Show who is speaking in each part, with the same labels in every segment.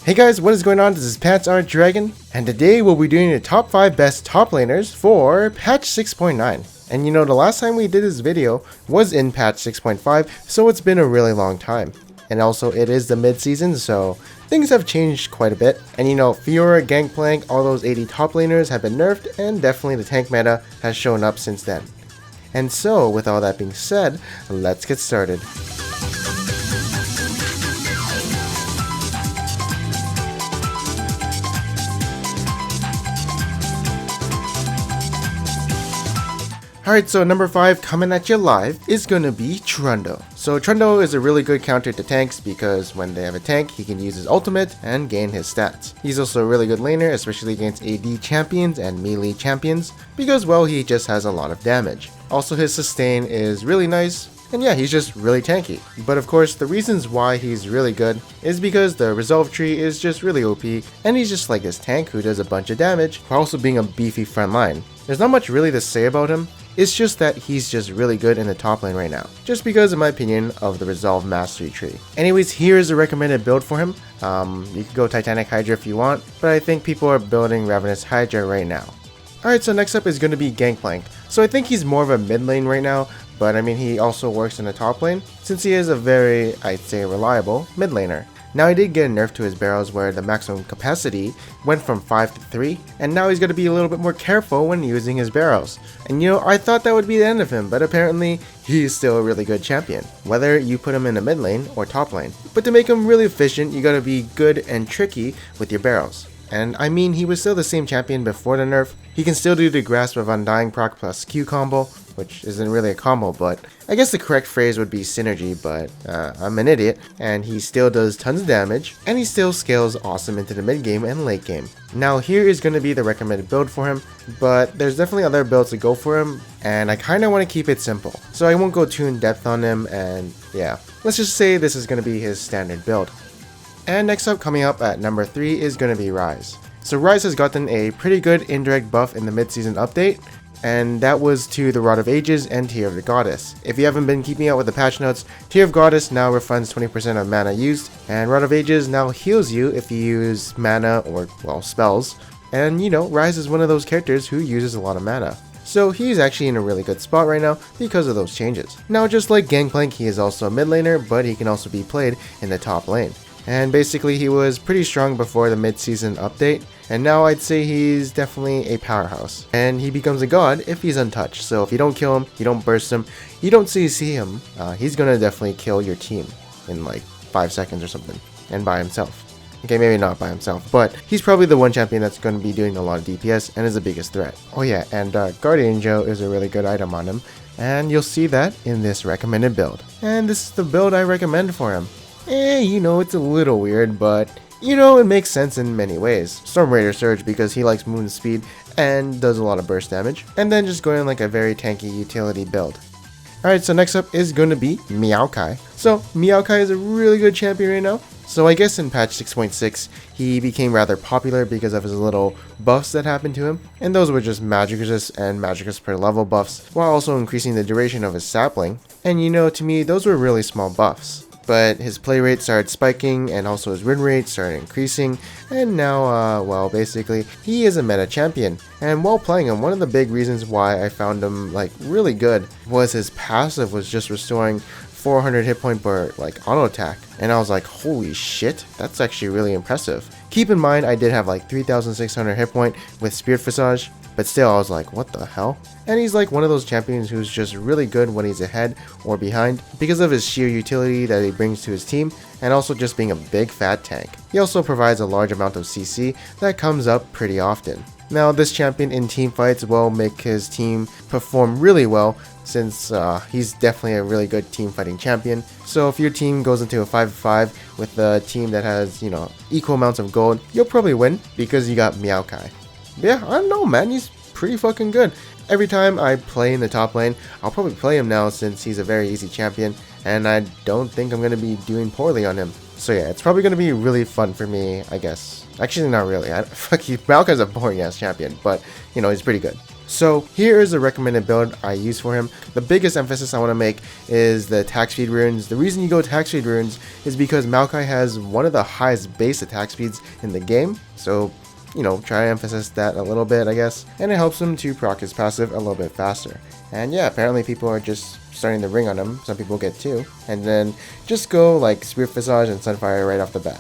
Speaker 1: Hey guys, what is going on? This is Pants Aren't Dragon, and today we'll be doing the top 5 best top laners for patch 6.9. And you know, the last time we did this video was in patch 6.5, so it's been a really long time. And also, it is the mid-season, so things have changed quite a bit. And you know, Fiora, Gangplank, all those 80 top laners have been nerfed, and definitely the tank meta has shown up since then. And so, with all that being said, let's get started. Alright, so number 5 coming at you live is gonna be Trundle. So Trundle is a really good counter to tanks because when they have a tank, he can use his ultimate and gain his stats. He's also a really good laner, especially against AD champions and melee champions, because well, he just has a lot of damage. Also, his sustain is really nice, and yeah, he's just really tanky. But of course, the reasons why he's really good is because the resolve tree is just really OP, and he's just like this tank who does a bunch of damage while also being a beefy front line. There's not much really to say about him. It's just that he's just really good in the top lane right now, just because in my opinion of the Resolve Mastery tree. Anyways, here's a recommended build for him. You can go Titanic Hydra if you want, but I think people are building Ravenous Hydra right now. Alright, so next up is going to be Gangplank. So I think he's more of a mid lane right now, but I mean he also works in the top lane, since he is a very, I'd say, reliable mid laner. Now he did get a nerf to his barrels where the maximum capacity went from 5 to 3, and now he's going to be a little bit more careful when using his barrels. And you know, I thought that would be the end of him, but apparently he's still a really good champion, whether you put him in the mid lane or top lane. But to make him really efficient, you gotta be good and tricky with your barrels. And I mean, he was still the same champion before the nerf. He can still do the Grasp of Undying proc plus Q combo, which isn't really a combo, but I guess the correct phrase would be synergy, but I'm an idiot, and he still does tons of damage, and he still scales awesome into the mid game and late game. Now here is going to be the recommended build for him, but there's definitely other builds to go for him, and I kind of want to keep it simple, so I won't go too in depth on him, and yeah, let's just say this is going to be his standard build. And next up, coming up at number 3 is going to be Ryze. So Ryze has gotten a pretty good indirect buff in the mid-season update, and that was to the Rod of Ages and Tear of the Goddess. If you haven't been keeping up with the patch notes, Tear of Goddess now refunds 20% of mana used, and Rod of Ages now heals you if you use mana or, well, spells. And you know, Ryze is one of those characters who uses a lot of mana. So he's actually in a really good spot right now because of those changes. Now just like Gangplank, he is also a mid laner, but he can also be played in the top lane. And basically he was pretty strong before the mid-season update, and now I'd say he's definitely a powerhouse. And he becomes a god if he's untouched, so if you don't kill him, you don't burst him, you don't CC him, he's gonna definitely kill your team in like 5 seconds or something, and by himself. Okay, maybe not by himself, but he's probably the one champion that's going to be doing a lot of DPS and is the biggest threat. Oh yeah, and Guardian Joe is a really good item on him, and you'll see that in this recommended build. And this is the build I recommend for him. You know, it's a little weird, but you know, it makes sense in many ways. Storm Raider Surge because he likes movement speed and does a lot of burst damage, and then just going like a very tanky utility build. Alright, so next up is going to be Maokai. So Maokai is a really good champion right now. So I guess in patch 6.6, he became rather popular because of his little buffs that happened to him, and those were just magic resist and magic resist per level buffs, while also increasing the duration of his sapling. And you know, to me, those were really small buffs. But his play rate started spiking, and also his win rate started increasing, and now, well, basically, he is a meta champion. And while playing him, one of the big reasons why I found him, like, really good was his passive was just restoring 400 hit point per, like, auto attack. And I was like, holy shit, that's actually really impressive. Keep in mind, I did have like 3,600 hit point with Spirit Visage, but still I was like, what the hell? And he's like one of those champions who's just really good when he's ahead or behind because of his sheer utility that he brings to his team, and also just being a big fat tank. He also provides a large amount of CC that comes up pretty often. Now this champion in team fights will make his team perform really well, since he's definitely a really good team fighting champion. So if your team goes into a 5v5 with a team that has, you know, equal amounts of gold, you'll probably win because you got Maokai. But yeah, I don't know, man, he's pretty fucking good. Every time I play in the top lane, I'll probably play him now since he's a very easy champion, and I don't think I'm going to be doing poorly on him. So yeah, it's probably going to be really fun for me, I guess. Actually, not really. Fuck you, Maokai's a boring ass champion, but you know, he's pretty good. So here is a recommended build I use for him. The biggest emphasis I want to make is the attack speed runes. The reason you go attack speed runes is because Maokai has one of the highest base attack speeds in the game. So, you know, try to emphasize that a little bit, I guess. And it helps him to proc his passive a little bit faster. And yeah, apparently people are just starting to ring on him. Some people get 2. And then just go like Spirit Visage and Sunfire right off the bat.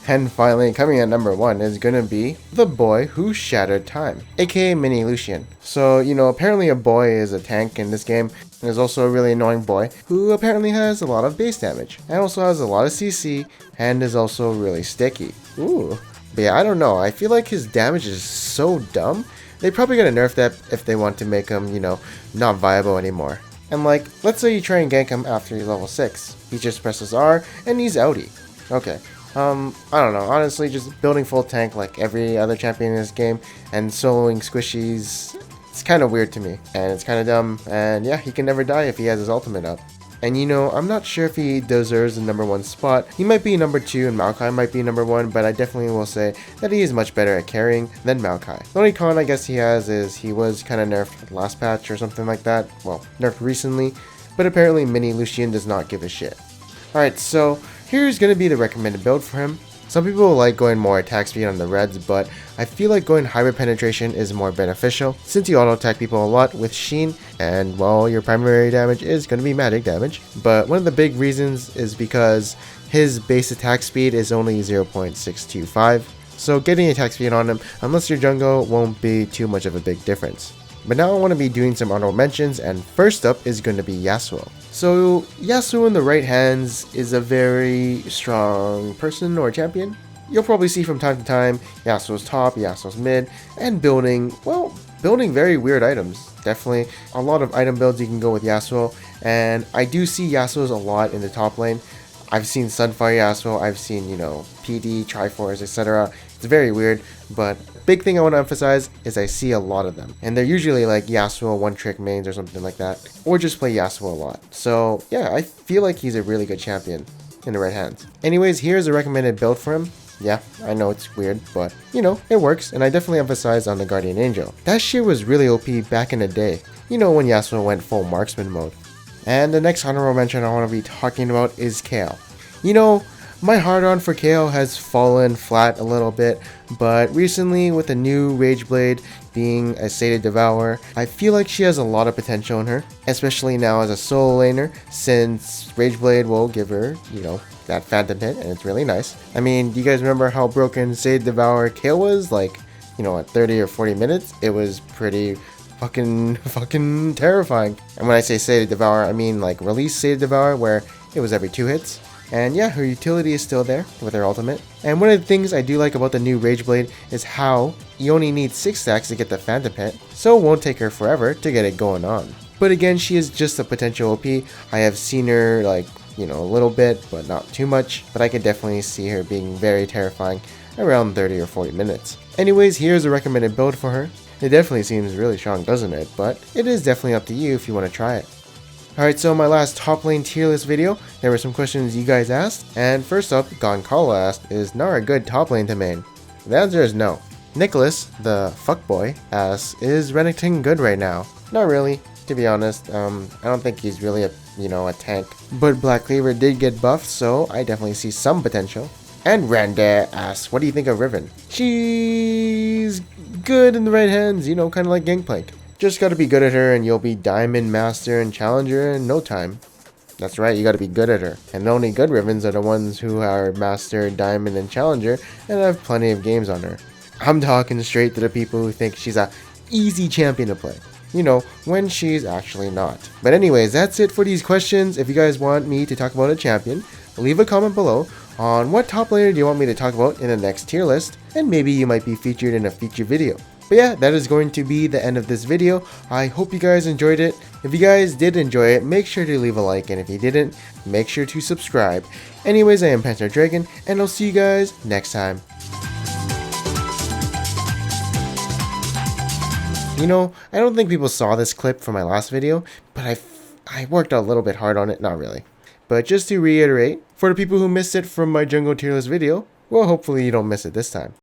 Speaker 1: And finally, coming at number 1 is gonna be the boy who shattered time, aka Mini Lucian. So, you know, apparently a boy is a tank in this game, and is also a really annoying boy who apparently has a lot of base damage, and also has a lot of CC, and is also really sticky. Ooh. But yeah, I don't know, I feel like his damage is so dumb. They probably gonna nerf that if they want to make him, you know, not viable anymore. And like, let's say you try and gank him after he's level 6. He just presses R, and he's outie. Okay. I don't know, honestly, just building full tank like every other champion in this game and soloing squishies, it's kind of weird to me, and it's kind of dumb, and yeah, he can never die if he has his ultimate up. And you know, I'm not sure if he deserves the number 1 spot. He might be number 2 and Maokai might be number 1, but I definitely will say that he is much better at carrying than Maokai. The only con I guess he has is he was kind of nerfed last patch or something like that, well, nerfed recently, but apparently Mini Lucian does not give a shit. Alright, so here's going to be the recommended build for him. Some people like going more attack speed on the reds, but I feel like going hybrid penetration is more beneficial since you auto attack people a lot with Sheen, and well, your primary damage is going to be magic damage. But one of the big reasons is because his base attack speed is only 0.625, so getting attack speed on him, unless your jungle, won't be too much of a big difference. But now I want to be doing some honorable mentions, and first up is going to be Yasuo. So Yasuo in the right hands is a very strong person or champion. You'll probably see from time to time Yasuo's top, Yasuo's mid, and building very weird items. Definitely a lot of item builds you can go with Yasuo, and I do see Yasuo's a lot in the top lane. I've seen Sunfire Yasuo, I've seen, you know, PD, Triforce, etc. It's very weird, but big thing I want to emphasize is I see a lot of them. And they're usually like Yasuo one-trick mains or something like that, or just play Yasuo a lot. So yeah, I feel like he's a really good champion in the right hands. Anyways, here's a recommended build for him. Yeah, I know it's weird, but you know, it works, and I definitely emphasize on the Guardian Angel. That shit was really OP back in the day, you know, when Yasuo went full marksman mode. And the next honorable mention I want to be talking about is Kayle. You know, my hard-on for Kayle has fallen flat a little bit, but recently with the new Rage Blade being a Sated Devourer, I feel like she has a lot of potential in her, especially now as a solo laner, since Rage Blade will give her, you know, that phantom hit, and it's really nice. I mean, do you guys remember how broken Sated Devourer Kayle was? Like, you know, at 30 or 40 minutes, it was pretty fucking terrifying. And when I say Sated Devourer, I mean like release Sated Devourer, where it was every 2 hits. And yeah, her utility is still there with her ultimate. And one of the things I do like about the new Rage Blade is how you only need 6 stacks to get the phantom hit, so it won't take her forever to get it going on. But again, she is just a potential OP. I have seen her like, you know, a little bit, but not too much. But I could definitely see her being very terrifying around 30 or 40 minutes. Anyways, here's a recommended build for her. It definitely seems really strong, doesn't it? But it is definitely up to you if you want to try it. Alright, so in my last top lane tier list video, there were some questions you guys asked, and first up, Gonkala asked, is Gnar a good top lane to main? The answer is no. Nicholas, the fuckboy, asks, is Renekton good right now? Not really, to be honest. I don't think he's really a tank. But Black Cleaver did get buffed, so I definitely see some potential. And Randa asks, what do you think of Riven? She's good in the right hands, you know, kind of like Gangplank. Just gotta be good at her and you'll be Diamond, Master, and Challenger in no time. That's right, you gotta be good at her. And the only good Rivens are the ones who are Master, Diamond, and Challenger and have plenty of games on her. I'm talking straight to the people who think she's a easy champion to play. You know, when she's actually not. But anyways, that's it for these questions. If you guys want me to talk about a champion, leave a comment below on what top laner do you want me to talk about in the next tier list, and maybe you might be featured in a future video. But yeah, that is going to be the end of this video. I hope you guys enjoyed it. If you guys did enjoy it, make sure to leave a like, and if you didn't, make sure to subscribe. Anyways, I am Panther Dragon, and I'll see you guys next time. You know, I don't think people saw this clip from my last video, but I worked a little bit hard on it, not really. But just to reiterate, for the people who missed it from my jungle tier list video, well, hopefully you don't miss it this time.